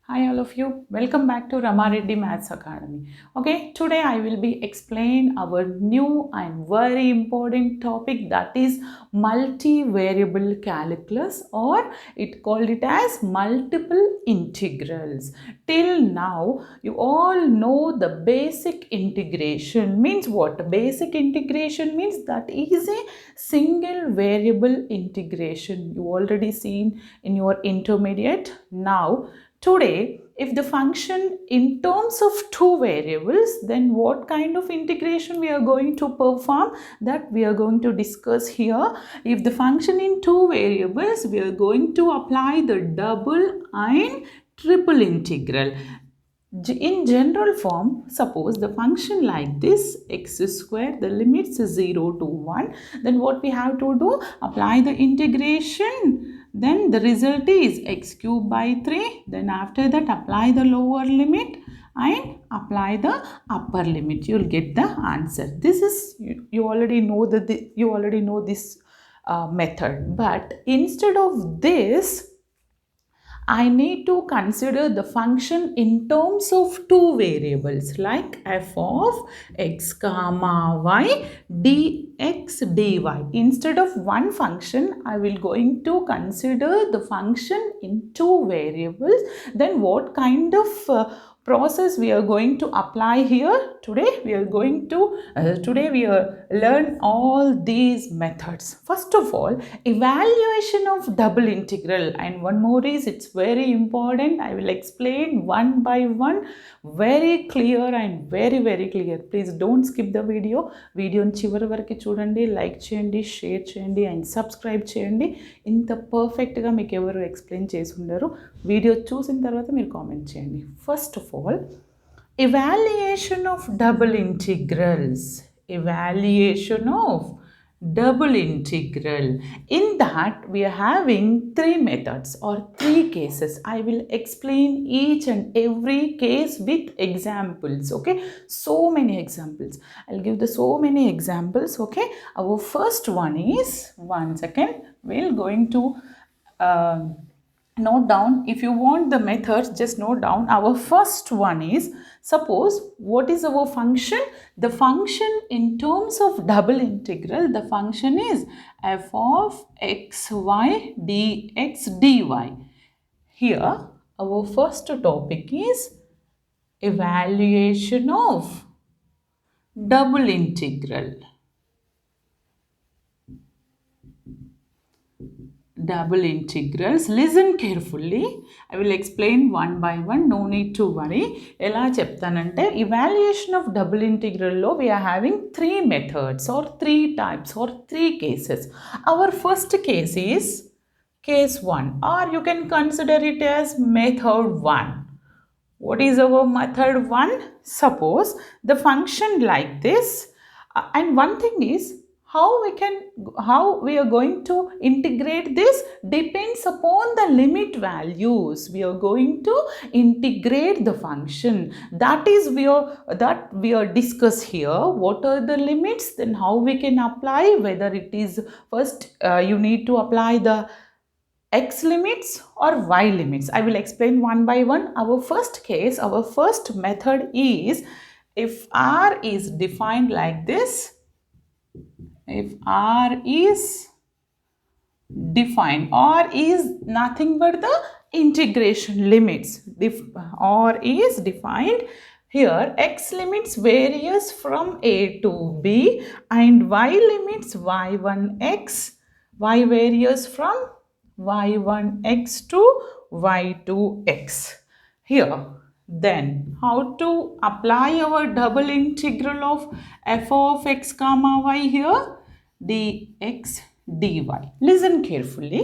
Hi all of you, welcome back to Ramareddy Maths Academy. Okay, today I will be explain our new and very important topic, that is multivariable calculus, or it called it as multiple integrals. Till now you all know the basic integration means what? Basic integration means that is a single variable integration. You already seen in your intermediate. Now today, if the function in terms of two variables, then what kind of integration we are going to perform, that we are going to discuss here. If the function in two variables, we are going to apply the double and triple integral. In general form, suppose the function like this, x square, the limits is 0 to 1, then what we have to do? Apply the integration. Then the result is x cube by 3. Then after that, apply the lower limit and apply the upper limit. You will get the answer. This is, you already know that you already know this method. But instead of this, I need to consider the function in terms of two variables like f of x comma y dx dy. Instead of one function, I will going to consider the function in two variables. Then what kind of process we are going to apply here? Today we are going to learn all these methods. First of all, evaluation of double integral, and one more is, it's very important. I will explain one by one, very clear and very clear. Please don't skip the video. వీడియోని చివరి వరకు చూడండి, like చేయండి, share చేయండి and subscribe చేయండి. ఇంత పర్ఫెక్ట్గా మీకు ఎవరు ఎక్స్ప్లెయిన్ చేసి ఉండరు. వీడియో చూసిన తర్వాత మీరు కామెంట్ చేయండి. First of all, evaluation of double integrals. Evaluation of double integral. In that we are having three methods or three cases. I will explain each and every case with examples. Okay, so many examples. I'll give the so many examples. Okay, our first one is, one second, we're going to note down. If you want the methods, just note down. Our first one is, suppose what is our function? The function in terms of double integral, the function is f of xy dx dy. Here our first topic is evaluation of double integral. Double integrals. Listen carefully. I will explain one by one. No need to worry. ఎలా చెప్తానంటే, evaluation of double integral లో we are having three methods or three types or three cases. Our first case is case 1, or you can consider it as method 1. What is our method 1? Suppose the function like this, and one thing is, how we are going to integrate this depends upon the limit values. We are going to integrate the function, that is we are discuss here. What are the limits, then how we can apply, whether it is first you need to apply the x limits or y limits. I will explain one by one. Our first case, our first method is, if r is defined like this, if r is defined, or is nothing but the integration limits. If r is defined, here x limits varies from a to b and y limits y1x, y varies from y1x to y2x. Here, then how to apply our double integral of f of x comma y here? Dx dy. Listen carefully.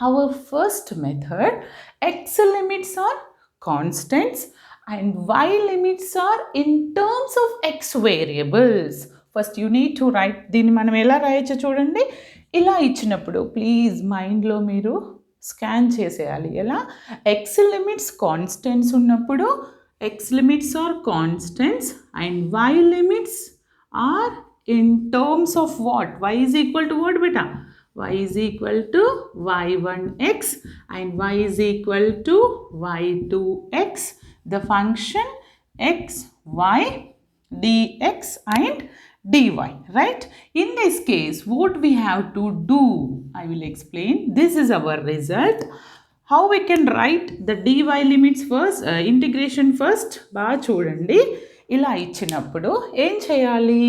Our first method, x limits are constants and y limits are in terms of x variables. First you need to write. దీన్ని మనం ఎలా రాయొచ్చో చూడండి. ఇలా ఇచ్చినప్పుడు please మైండ్లో మీరు scan చేసేయాలి. ఎలా? ఎక్స్ లిమిట్స్ కాన్స్టెంట్స్ ఉన్నప్పుడు x limits are constants and y limits are in terms of what? Y is equal to what, beta? y is equal to y1x and y is equal to y2x. The function x, y, dx and dy, right? In this case, what we have to do, I will explain. This is our result. How we can write the dy limits first, integration first? బాగా చూడండి. ఇలా ఇచ్చినప్పుడు ఏం చేయాలి?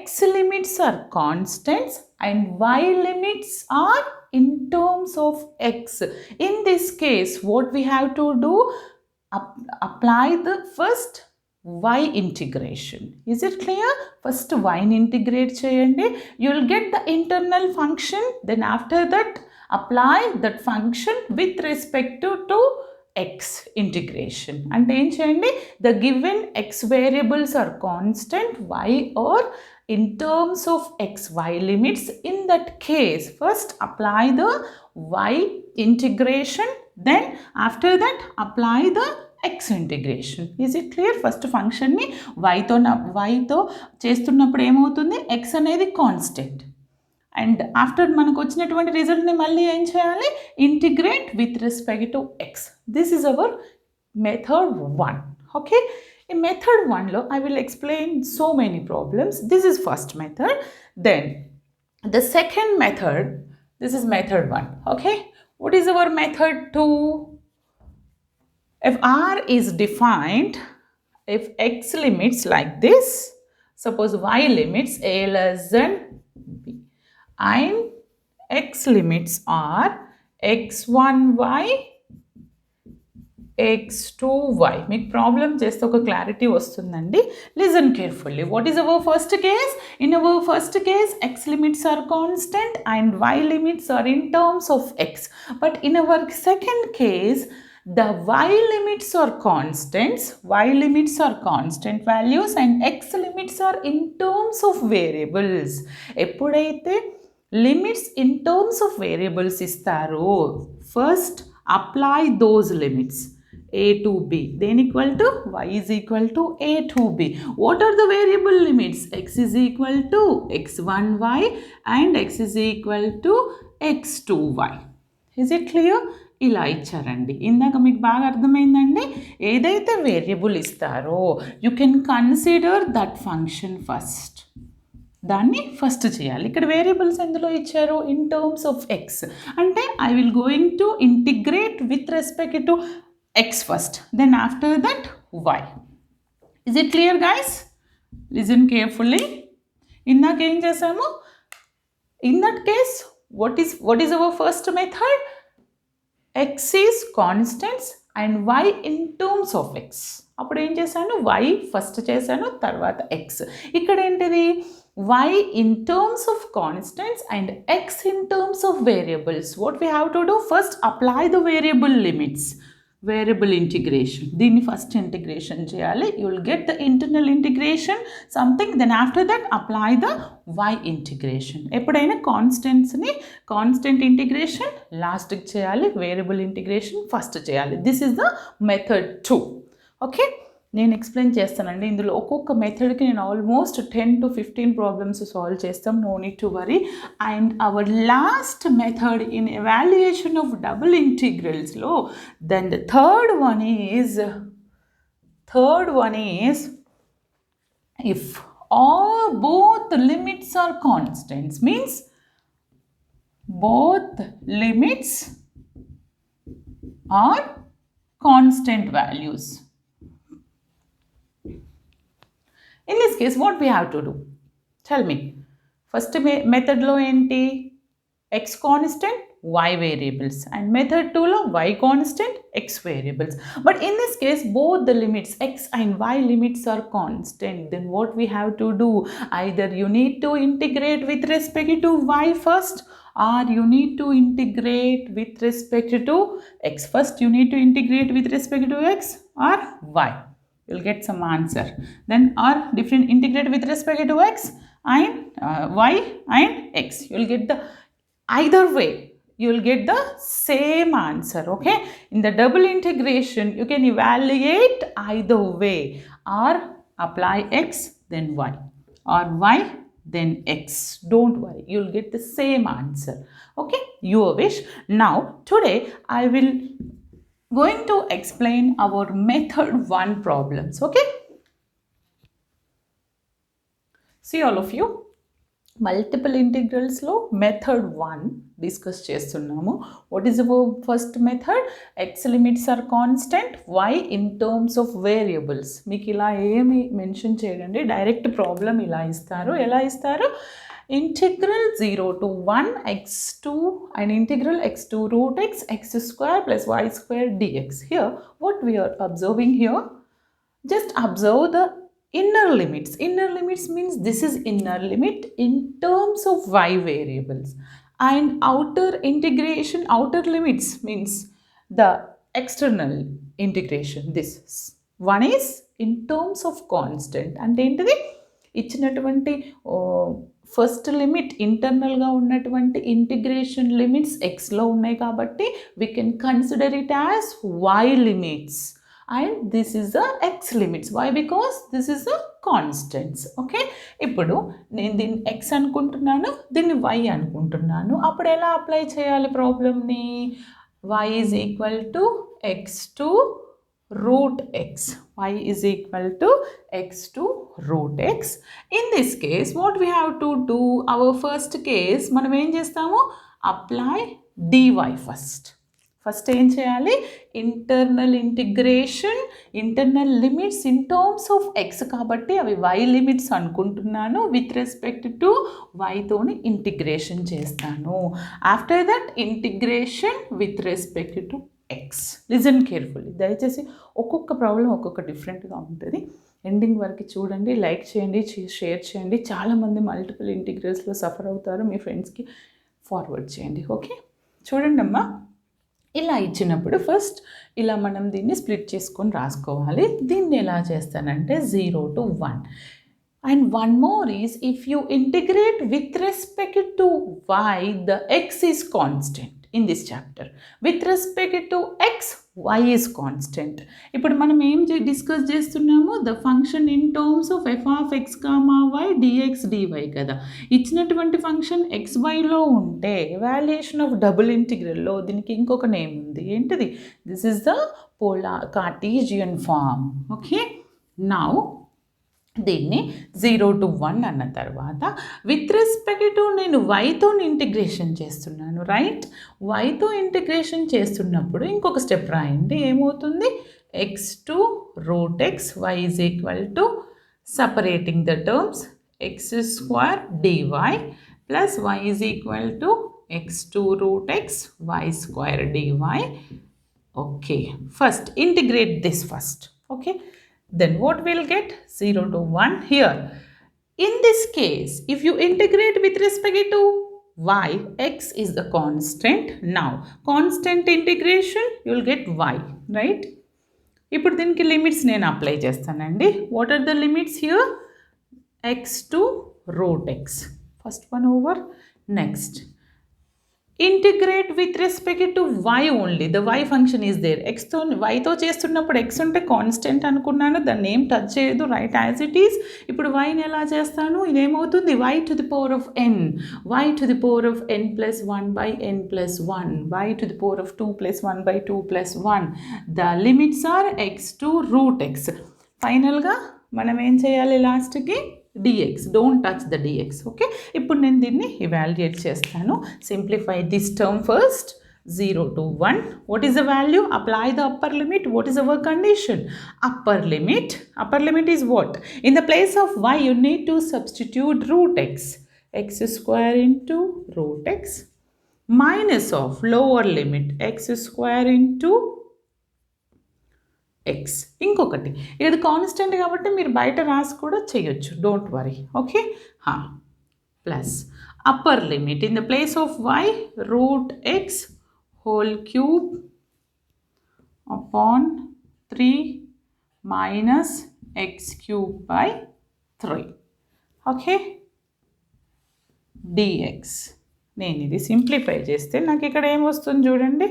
X limits are constants and y limits are in terms of x. In this case, what we have to do? Apply the first y integration. Is it clear? First y integrate cheyandi. You will get the internal function. Then after that, apply that function with respect to x integration. And ఏం చేయండి? The given x variables are constant, y or in terms of x, y limits. In that case, first apply the y integration. Then after that, apply the x integration. Is it clear? First function ni y తో చేస్తున్నప్పుడు ఏమవుతుంది? x అనేది constant. And after మనకు వచ్చినటువంటి రిజల్ట్ని మళ్ళీ ఏం చేయాలి? Integrate with respect to X. This is our method 1. Okay, ఈ method 1లో I will explain so many problems. This is first method. Then the second method, this is method 1. Okay, what is our method 2? If R is defined, if x limits like this, suppose y limits a less than b and x limits are x1y, x2y. మీకు problem చేస్తే ఒక clarity వస్తుందండి. Listen carefully. What is our first case? In our first case x limits are constant and y limits are in terms of x. But in our second case, the y limits are constants, y limits are constant values and x limits are in terms of variables. ఎప్పుడైతే limits in terms of variables ఇస్తారో, first apply those limits a to b, then equal to y is equal to a to b. What are the variable limits? X is equal to x1y and x is equal to x2y. Is it clear? ఇలా ఇచ్చారండి. ఇందాక మీకు బాగా అర్థమైందండి. ఏదైతే variable ఇస్తారో you can consider that function first. దాన్ని first చేయాలి. ఇక్కడ వేరియబుల్స్ ఎందులో ఇచ్చారు? In terms of x. అంటే I will going to integrate with respect to x first, then after that y. Is it clear guys? Listen carefully. ఇందాక ఏం చేసాము? In that case what is our first method? X is constants and y in terms of x. అప్పుడు ఏం చేశాను? y first చేశాను, తర్వాత x. ఇక్కడ ఏంటిది? y in terms of constants and x in terms of variables. What we have to do? First apply the variable limits. Variable integration. దీన్ని first integration చేయాలి. You will get the internal integration something, then after that apply the y integration. ఎప్పుడైనా కాన్స్టెంట్స్ని constant integration లాస్ట్కి చేయాలి, variable integration first చేయాలి. This is the method 2. Okay, నేను explain చేస్తానండి. ఇందులో ఒక్కొక్క మెథడ్కి నేను ఆల్మోస్ట్ 10 to 15 ప్రాబ్లమ్స్ సాల్వ్ చేస్తాం. No need to worry. And our last method in evaluation of double ఇంటిగ్రల్స్లో, then the third one is if all both limits are constants, means both limits are constant values. In this case, what we have to do? Tell me. First method lo enti? X constant, y variables. And method 2 lo y constant, x variables. But in this case, both the limits, x and y limits are constant. Then what we have to do? Either you need to integrate with respect to y first, or you need to integrate with respect to x. First you need to integrate with respect to x or y. You'll get some answer. Then or different integrate with respect to x and y and x. You'll get the either way. You'll get the same answer. Okay. In the double integration, you can evaluate either way, or apply x then y, or y then x. Don't worry, you'll get the same answer. Okay, your wish. Now today I will going to explain our method 1 problems. Okay, see all of you, multiple ఇంటిగ్రల్స్లో method 1 discuss చేస్తున్నాము. What is our first method? X limits are constant, y in terms of variables. మీకు ఇలా ఏమి mention చేయండి, direct problem ఇలా ఇస్తారు. ఎలా ఇస్తారు? Integral 0 to 1 x2 and integral x2 root x x square plus y square dx. Here what we are observing here, just observe the inner limits. Inner limits means this is inner limit in terms of y variables, and outer integration, outer limits means the external integration. This one is in terms of constant. అంటే ఏంటిది? ఇచ్చినటువంటి first limit ఇంటర్నల్గా ఉన్నటువంటి integration limits ఎక్స్లో ఉన్నాయి కాబట్టి we can consider it as y limits. And this is the x limits. Why? Because this is a constants. Okay, ఇప్పుడు నేను దీన్ని x అనుకుంటున్నాను, దీన్ని y అనుకుంటున్నాను. అప్పుడు ఎలా అప్లై చేయాలి ప్రాబ్లమ్ని? y is equal to x2 root x. y is equal to x2 root x. In this case what we have to do? Our first case మనం ఏం చేస్తాము? Apply dy first. ఫస్ట్ ఏం చేయాలి? Internal integration, internal limits in terms of X కాబట్టి అవి why limits అనుకుంటున్నాను. With respect to వైతోని integration చేస్తాను. After that integration with respect to X. Listen carefully, దయచేసి ఒక్కొక్క ప్రాబ్లం ఒక్కొక్క డిఫరెంట్గా ఉంటుంది. ఎండింగ్ వరకు చూడండి, లైక్ చేయండి, షేర్ చేయండి. చాలామంది మల్టిపుల్ ఇంటిగ్రల్స్లో సఫర్ అవుతారు, మీ ఫ్రెండ్స్కి ఫార్వర్డ్ చేయండి. ఓకే, చూడండి అమ్మా, ఇలా ఇచ్చినప్పుడు ఫస్ట్ ఇలా మనం దీన్ని స్ప్లిట్ చేసుకొని రాసుకోవాలి. దీన్ని ఎలా చేస్తానంటే 0 to 1. And one more is, if you integrate with respect to y, the x is constant in this chapter. With respect to x, y is constant. ఇప్పుడు మనం ఏం డిస్కస్ చేస్తున్నాము? The function in terms of f of x, y dx dy కదా. ఇచ్చినటువంటి function xyలో ఉంటే valuation of double ఇంటిగ్రల్లో దీనికి ఇంకొక name ఉంది. ఏంటిది? This is the polar cartesian form. Okay, now దీన్ని 0 to 1 అన్న తర్వాత విత్ రెస్పెక్ట్ టు నేను వైతో ఇంటిగ్రేషన్ చేస్తున్నాను. రైట్, వైతో ఇంటిగ్రేషన్ చేస్తున్నప్పుడు ఇంకొక స్టెప్ రాయండి. ఏమవుతుంది? x2 root x, y is equal to separating the terms x square dy plus y is equal to x2 root x, y square dy. Okay, first integrate this first. Okay, then what we'll get? 0 to 1 here. In this case, if you integrate with respect to y, x is the constant. Now constant integration, you'll get y, right? ఇప్పుడు దీనికి limits నేను apply చేస్తానండి. What are the limits here? x2 root x, first one over. Next integrate with respect to y only. The y function is there. ఎక్స్తో వైతో చేస్తున్నప్పుడు x ఉంటే constant అనుకున్నాను, దాన్ని ఏం టచ్ చేయదు, రైట్ యాజ్ ఇట్ ఈస్. ఇప్పుడు వైని ఎలా చేస్తాను? ఇదేమవుతుంది? y to the power of n, y to the power of n plus 1 by n plus 1, y to the power of 2 plus 1 by 2 plus 1. The limits are x2 root x. ఫైనల్గా మనం ఏం చేయాలి? లాస్ట్కి dx. Don't touch the dx. Okay, ఇప్పుడు నేను దీన్ని evaluate చేస్తాను. Simplify this term first. 0 to 1. What is the value? Apply the upper limit. What is our condition? Upper limit. Upper limit is what? In the place of y, you need to substitute root x. X square into root x minus of lower limit x square into x. ఇంకొకటి, ఇది constant కాబట్టి మీరు బయట రాసి కూడా చేయొచ్చు, don't worry. Okay, plus upper limit in the place of y, root x whole cube upon 3 minus x cube by 3. Okay, dx. నేను ఇది సింప్లిఫై చేస్తే నాకు ఇక్కడ ఏమొస్తుంది చూడండి.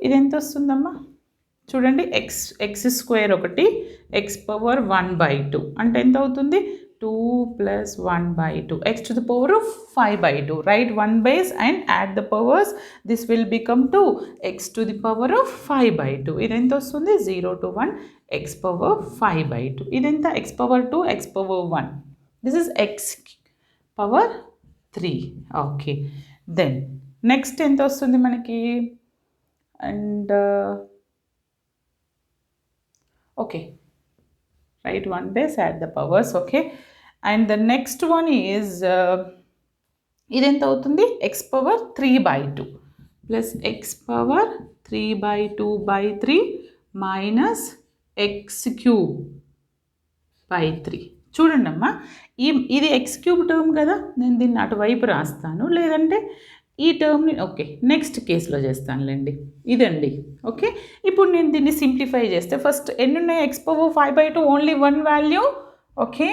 ఇది ఎంత వస్తుందమ్మా? చూడండి, ఎక్స్ స్క్వేర్ ఒకటి, x పవర్ 1/2 అంటే ఎంత అవుతుంది? 2 plus 1 by 2, x to the power of 5 by 2. Write one base and add the powers. This will become 2, x to the power of 5 by 2. Identa vastundi 0 to 1, x power 5 by 2. Identa x power 2, x power 1. This is x power 3. Okay. Then next ఎంత వస్తుంది మనకి? And okay, write one base, add the powers. Okay, and the next one is identa avutundi x power 3 by 2 plus x power 3 by 2 by 3 minus x cube by 3. చూడండి అమ్మా, ఇది X cube term కదా, నేను దీన్ని అటువైపు రాస్తాను, లేదంటే ఈ టర్మ్ని ఓకే నెక్స్ట్ కేసులో చేస్తానులేండి. ఇదండి ఓకే. ఇప్పుడు నేను దీన్ని సింప్లిఫై చేస్తే ఫస్ట్ ఎన్ని ఉన్నాయి? X power 5 by 2 only one value. Okay,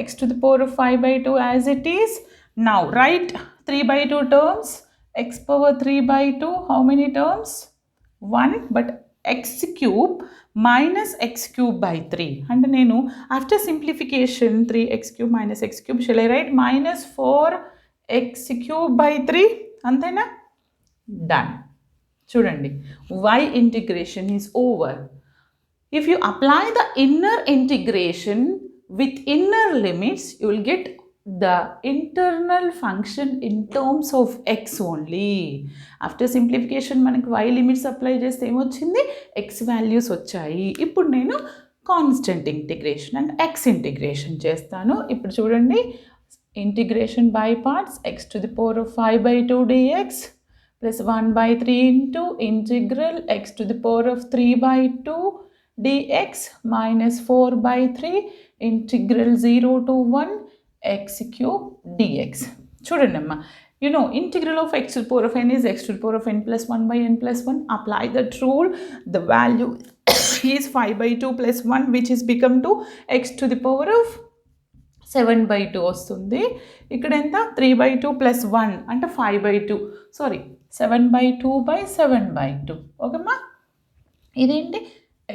X to the power of 5 by 2 as it is. Now right 3 by 2 terms. X power 3 by 2 how many terms? 1, but x cube minus x cube by 3. And nenu after simplification 3x cube minus x cube, shall I write minus 4x cube by 3? Antena? Done. Chudandi, y integration is over. If you apply the inner integration with inner limits, you will get the internal function in terms of x only. After simplification మనకి y limits apply చేస్తే ఏమొచ్చింది? x values వచ్చాయి. ఇప్పుడు నేను constant integration and x integration చేస్తాను. ఇప్పుడు చూడండి, integration by parts. x to the power of 5 by 2 dx plus 1 by 3 into integral x to the power of 3 by 2 dx minus 4 by 3 integral 0 to 1 x cube dx. చూడండి అమ్మా, you know integral of x to the power of n is x to the power of n plus 1 by n plus 1. Apply that rule. The value is 5 by 2 plus 1, which is become to x to the power of 7 by 2 వస్తుంది. ఇక్కడ ఎంత? 3 by 2 plus 1 అంటే 5 by 2, sorry 7 by 2 by 7 by 2. ఓకేమ్మా, ఇదేంటి?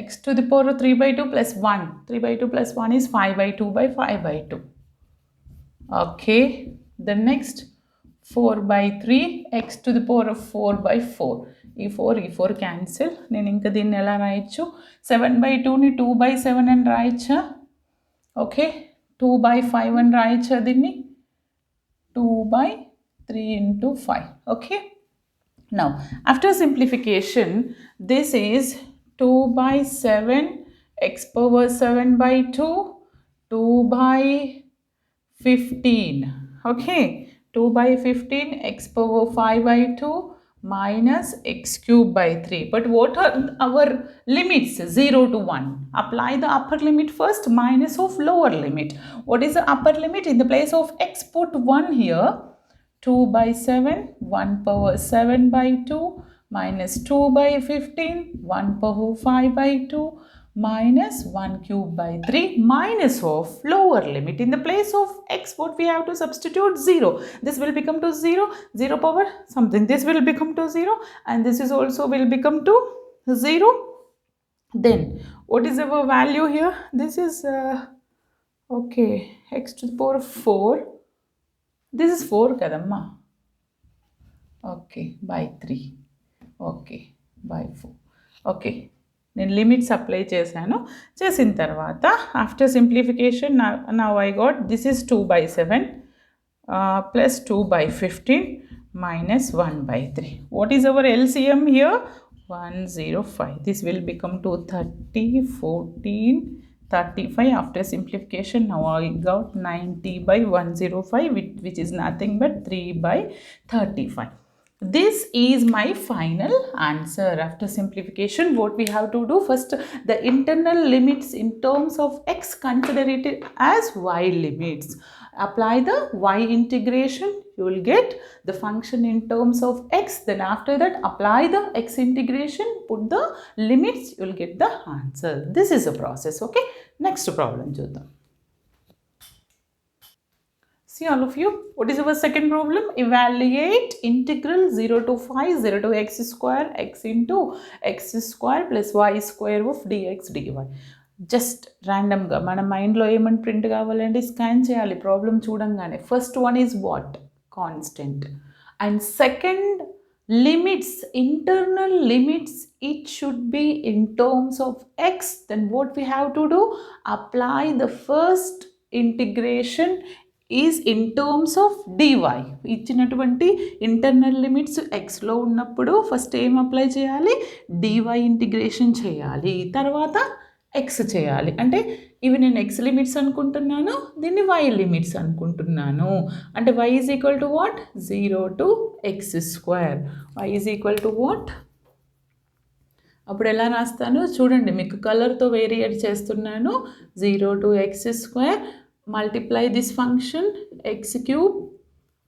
x to the power of 3 by 2 plus 1. 3 by 2 plus 1 is 5 by 2 by 5 by 2. Okay, the next 4 by 3 x to the power of 4 by 4. ఈ 4 cancel. నేను ఇంకా దీన్ని ఎలా రాయొచ్చు? 7 by 2ని 2 by 7 అని రాయొచ్చా? Okay, 2 by 5 అని రాయొచ్చా దీన్ని? 2 by 3 into 5. Okay, now after simplification this is 2 by 7 x power 7 by 2, 2 by 15. Okay, 2 by 15 x power 5 by 2 minus x cube by 3. But what are our limits? 0 to 1. Apply the upper limit first, minus of lower limit. What is the upper limit? In the place of x, put 1 here. 2 by 7, 1 power 7 by 2 minus 2 by 15, 1 power 5 by 2 minus 1 cube by 3 minus of lower limit. In the place of x, what we have to substitute? 0. This will become to 0, 0 power something. This will become to 0 and this is also will become to 0. Then what is our value here? This is okay, x to the power of 4. This is 4 kadamma. Okay, by 3. Okay, by 4. Okay, నేను limits apply చేశాను. చేసిన తర్వాత after simplification now I got this is 2 by 7 plus 2 by 15 minus 1 by 3. What is our LCM here? 105. This will become to 30, 14, 35. After simplification now I got 90 by 105, which is nothing but 3 by 35. This is my final answer. After simplification, what we have to do first, the internal limits in terms of x, consider it as y limits. Apply the y integration, you will get the function in terms of x. Then after that, apply the x integration, put the limits, you will get the answer. This is a process. Okay, next problem చూద్దాం. See all of you, what is our second problem? Evaluate integral 0 to 5, 0 to x square, x into x square plus y square of dx dy. Just ర్యాండమ్గా మన మైండ్లో ఏమని print కావాలంటే scan చేయాలి problem చూడంగానే. First one is what? Constant. And second, limits, internal limits, it should be in terms of x. Then what we have to do? Apply the first integration is in terms of dy. ఇచ్చినటువంటి internal limits ఎక్స్లో ఉన్నప్పుడు first ఏం apply చేయాలి? dy integration చేయాలి, తర్వాత X చేయాలి. అంటే ఇవి నేను ఎక్స్ లిమిట్స్ అనుకుంటున్నాను, దీన్ని వై లిమిట్స్ అనుకుంటున్నాను. అంటే y is equal to what? 0 to x². y is equal to what? అప్పుడు ఎలా రాస్తాను చూడండి, మీకు కలర్తో వేరియేట్ చేస్తున్నాను. 0 to x², multiply this function x³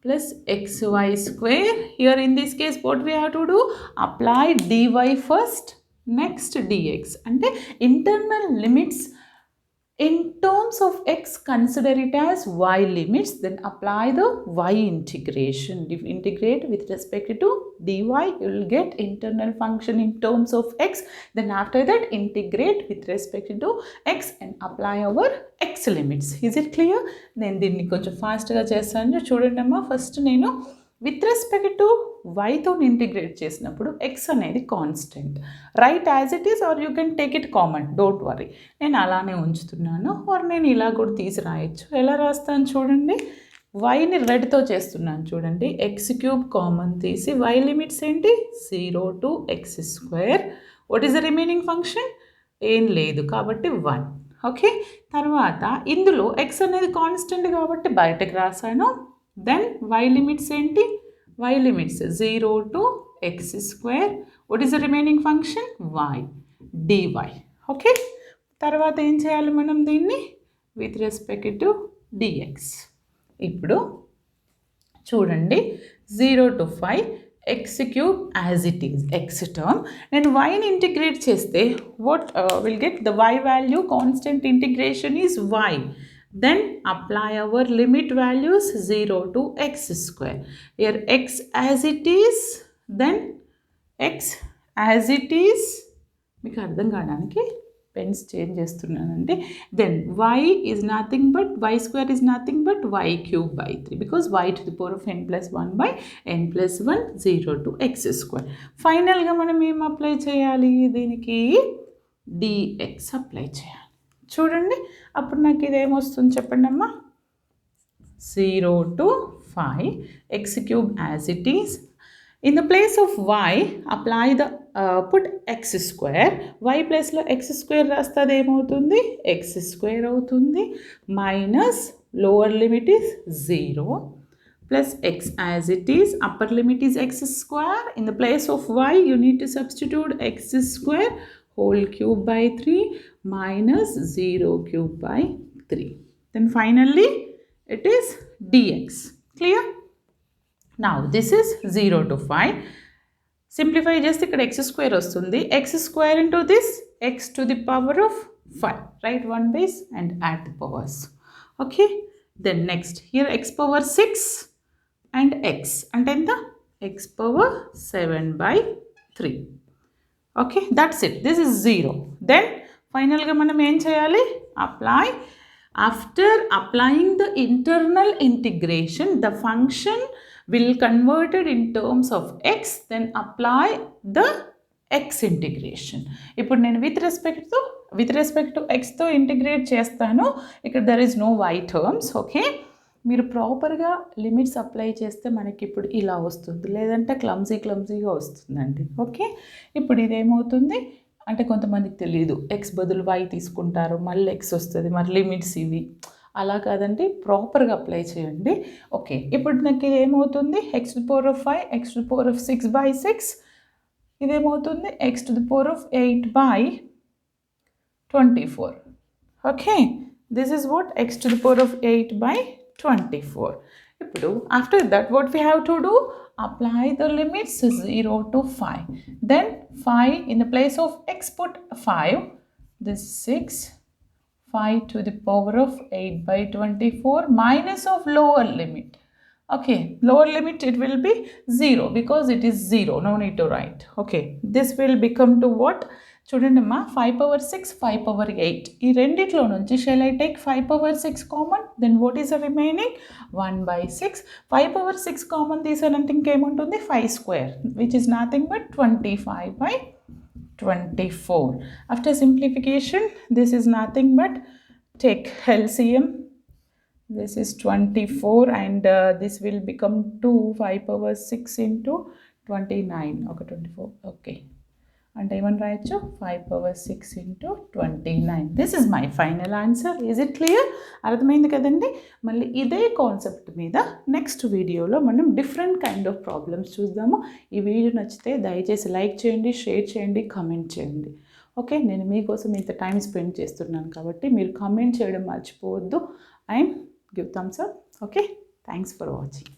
plus xy². Here in this case what we have to do? Apply dy first, next dx. అంటే internal limits in terms of x, consider it as y limits, then apply the y integration. If you integrate with respect to dy, you will get internal function in terms of x. Then after that integrate with respect to x and apply our x limits. Is it clear? నేను దీన్ని కొంచెం ఫాస్ట్గా చేస్తాను చూడండి అమ్మా. First నేను with respect to వైతో integrate చేసినప్పుడు ఎక్స్ అనేది constant. Right as it is, or you can take it common, don't worry. నేను అలానే ఉంచుతున్నాను, ఆర్ నేను ఇలా కూడా తీసి రాయొచ్చు. ఎలా రాస్తాను చూడండి, వైని రెడ్తో చేస్తున్నాను చూడండి. x³ కామన్ తీసి వై లిమిట్స్ ఏంటి? 0 to x². What is the remaining function? ఏం లేదు కాబట్టి 1. ఓకే, తర్వాత ఇందులో ఎక్స్ అనేది కాన్స్టెంట్ కాబట్టి బయటకు రాసాను. దెన్ వై లిమిట్స్ ఏంటి? y limits 0 to x². What is the remaining function? y dy. Okay, తర్వాత ఏం చేయాలి మనం దీన్ని? With respect to dx. ఇప్పుడు చూడండి 0 to 5 x³ as it is X term. నేను వైని ఇంటిగ్రేట్ చేస్తే what will get? The y value constant integration is y. Then apply our limit values 0 to x². Here x as it is, then x as it is. మీకు అర్థం కావడానికి pens change చేస్తున్నానండి. Then y is nothing but y² is nothing but y³/3 because y to the power of n+1/n+1 0 to x². ఫైనల్గా మనం ఏం apply చేయాలి? దీనికి dx apply చేయాలి. చూడండి అప్పుడు నాకు ఇదేమొస్తుంది చెప్పండి అమ్మా. 0 to 5 x³ as it is. In the place of y apply the put x². y ప్లేస్లో x² రాస్తే ఏమవుతుంది? x² అవుతుంది. Minus lower limit is 0 plus x as it is. Upper limit is x². In the place of y you need to substitute x² whole³/3 minus 0³/3. Then finally it is dx. Clear? Now this is 0 to 5. Simplify just ఇక్కడ x² వస్తుంది. x² into this x to the power of 5. Write one base and add the powers. Okay. Then next here x power 6 and x అంటే ఎంత? x power 7/3. Okay, that's it. This is 0. Then ఫైనల్గా మనం ఏం చేయాలి? Apply. After applying the internal integration the function will converted in terms of x. Then apply the x integration. ఇప్పుడు నేను with respect to ఎక్స్తో integrate చేస్తాను. ఇక్కడ there is no y terms. Okay, మీరు ప్రాపర్గా లిమిట్స్ అప్లై చేస్తే మనకి ఇప్పుడు ఇలా వస్తుంది, లేదంటే క్లమ్జీగా వస్తుందండి. ఓకే, ఇప్పుడు ఇదేమవుతుంది అంటే కొంతమందికి తెలియదు, ఎక్స్ బదులు వై తీసుకుంటారు, మళ్ళీ ఎక్స్ వస్తుంది, మరి లిమిట్స్ ఇవి అలా కాదండి, ప్రాపర్గా అప్లై చేయండి. ఓకే, ఇప్పుడు నాకు ఇది ఏమవుతుంది? x⁵, x⁶/6. ఇదేమవుతుంది? x⁴/8/24. Okay, this is what x⁴/8/24. ఇప్పుడు after that what we have to do? Apply the limits 0 to 5. Then 5 in the place of x put 5. This 6. 5 to the power of 8/24 minus of lower limit. Okay, lower limit it will be 0 because it is 0, no need to write. Okay, this will become to what? చూడండి అమ్మా 5 power 6 5 power 8 ఈ రెండిట్లో నుంచి shall I take 5 power 6 common, then what is the remaining? 1 by 6. 5 power 6 common తీసానంటే ఇంకేముంటుంది 5 square, which is nothing but 25 by 24. After simplification, this is nothing but take LCM. This is 24 and this will become 2 5 power 6 into 29. Okay, 24. Okay. And even write 5 power 6 into 29. This is my final answer. Is it clear? అర్థమైంది కదండి. మళ్ళీ ఇదే concept మీద next వీడియోలో మనం different kind of problems చూద్దాము. ఈ video నచ్చితే దయచేసి లైక్ చేయండి, షేర్ చేయండి, కమెంట్ చేయండి. ఓకే, నేను మీకోసం ఇంత టైం స్పెండ్ చేస్తున్నాను కాబట్టి మీరు కమెంట్ చేయడం మర్చిపోవద్దు and give thumbs up. Okay, thanks for watching.